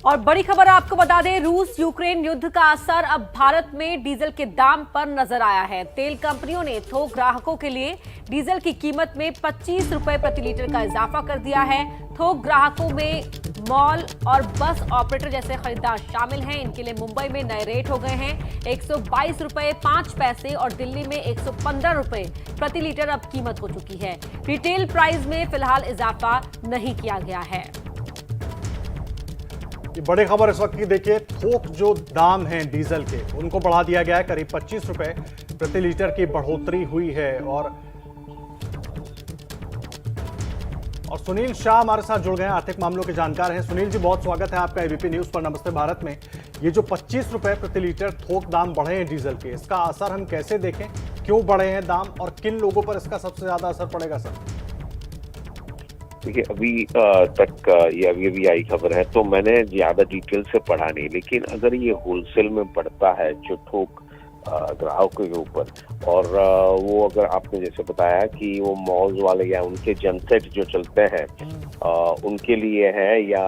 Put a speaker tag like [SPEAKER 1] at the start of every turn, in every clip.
[SPEAKER 1] और बड़ी खबर आपको बता दें, रूस यूक्रेन युद्ध का असर अब भारत में डीजल के दाम पर नजर आया है। तेल कंपनियों ने थोक ग्राहकों के लिए डीजल की कीमत में 25 रुपए प्रति लीटर का इजाफा कर दिया है। थोक ग्राहकों में मॉल और बस ऑपरेटर जैसे खरीदार शामिल हैं। इनके लिए मुंबई में नए रेट हो गए हैं। 122 रुपए 5 पैसे और दिल्ली में 115 रुपए प्रति लीटर अब कीमत हो चुकी है। रिटेल प्राइस में फिलहाल इजाफा नहीं किया गया है।
[SPEAKER 2] ये बड़ी खबर इस वक्त की देखिए, थोक जो दाम हैं डीजल के उनको बढ़ा दिया गया है। करीब 25 रुपए प्रति लीटर की बढ़ोतरी हुई है। और सुनील शाह हमारे साथ जुड़ गए हैं, आर्थिक मामलों के जानकार हैं। सुनील जी, बहुत स्वागत है आपका एबीपी न्यूज पर। नमस्ते भारत में ये जो 25 रुपए प्रति लीटर थोक दाम बढ़े हैं डीजल के, इसका असर हम कैसे देखें? क्यों बढ़े हैं दाम और किन लोगों पर इसका सबसे ज्यादा असर पड़ेगा सर?
[SPEAKER 3] देखिए, अभी तक ये अभी आई खबर है, तो मैंने ज्यादा डिटेल से पढ़ा नहीं। लेकिन अगर ये होलसेल में पड़ता है जो थोक ग्राहकों के ऊपर, और वो अगर आपने जैसे बताया कि वो मॉल्स वाले या उनके जनसेट जो चलते हैं उनके लिए है, या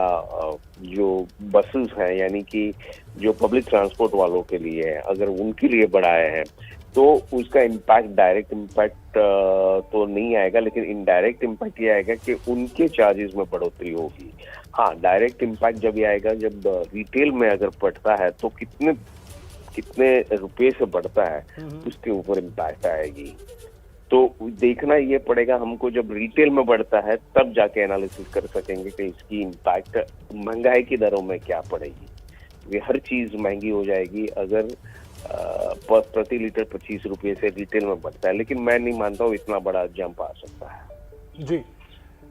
[SPEAKER 3] जो बसेस हैं यानी कि जो पब्लिक ट्रांसपोर्ट वालों के लिए है, अगर उनके लिए बढ़ाए हैं तो उसका इम्पैक्ट, डायरेक्ट इम्पैक्ट तो नहीं आएगा, लेकिन इनडायरेक्ट इम्पैक्ट ये आएगा कि उनके चार्जेस में बढ़ोतरी होगी। हाँ, डायरेक्ट इम्पैक्ट जब ये आएगा जब रिटेल में अगर बढ़ता है तो कितने रुपए से बढ़ता है उसके ऊपर इम्पैक्ट आएगी। तो देखना ये पड़ेगा हमको, जब रिटेल में बढ़ता है तब जाके एनालिसिस कर सकेंगे कि इसकी इम्पैक्ट महंगाई की दरों में क्या पड़ेगी। ये हर चीज महंगी हो जाएगी अगर प्रति लीटर 25 रुपये से रिटेल में बढ़ता है, लेकिन मैं नहीं मानता हूँ इतना बड़ा जंप आ सकता है।
[SPEAKER 2] जी,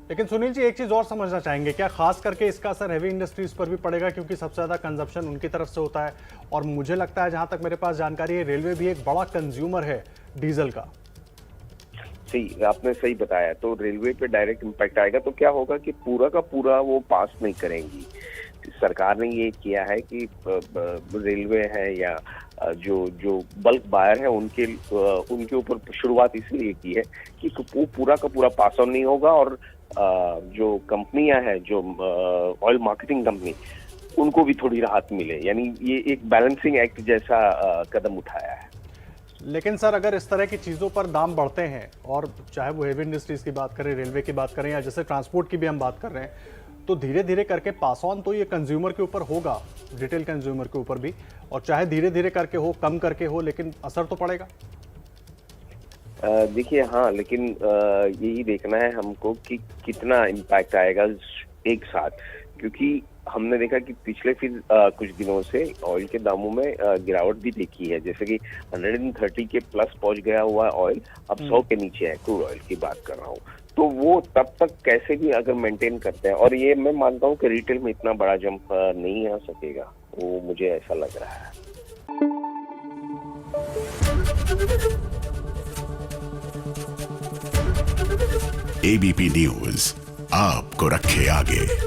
[SPEAKER 2] लेकिन सुनील जी, एक चीज और समझना चाहेंगे, क्या खास करके इसका असर हैवी इंडस्ट्रीज पर भी पड़ेगा, क्योंकि सबसे ज्यादा कंजप्शन उनकी तरफ से होता है? और मुझे लगता है, जहां तक मेरे पास जानकारी है, रेलवे भी एक बड़ा कंज्यूमर है डीजल का।
[SPEAKER 3] सही, आपने सही बताया। तो रेलवे पे डायरेक्ट इम्पैक्ट आएगा तो क्या होगा कि पूरा का पूरा वो पास नहीं करेंगी। सरकार ने ये किया है कि रेलवे है या जो बल्क बायर है उनके ऊपर शुरुआत इसलिए की है कि वो पूरा का पूरा पास ऑन नहीं होगा, और जो कंपनियां हैं, जो ऑयल मार्केटिंग कंपनी, उनको भी थोड़ी राहत मिले। यानी ये एक बैलेंसिंग एक्ट जैसा कदम उठाया है।
[SPEAKER 2] लेकिन सर, अगर इस तरह की चीज़ों पर दाम बढ़ते हैं, और चाहे वो हेवी इंडस्ट्रीज की बात करें, रेलवे की बात करें, या जैसे ट्रांसपोर्ट की भी हम बात कर रहे हैं, तो धीरे धीरे करके पास ऑन तो ये कंज्यूमर के ऊपर होगा, रिटेल कंज्यूमर के ऊपर भी। और चाहे धीरे धीरे करके हो, कम करके हो, लेकिन असर तो पड़ेगा।
[SPEAKER 3] देखिए, हाँ, लेकिन यही देखना है हमको कि कितना इम्पैक्ट आएगा एक साथ, क्योंकि हमने देखा कि पिछले फिर कुछ दिनों से ऑयल के दामों में गिरावट भी देखी है। जैसे कि 130 के प्लस पहुंच गया हुआ ऑयल, अब 100 के नीचे है। क्रूड ऑयल की बात कर रहा हूँ। तो वो तब तक कैसे भी अगर मेंटेन करते हैं, और ये मैं मानता हूँ कि रिटेल में इतना बड़ा जंप नहीं आ सकेगा, वो मुझे ऐसा लग रहा है।
[SPEAKER 4] एबीपी न्यूज आपको रखे आगे।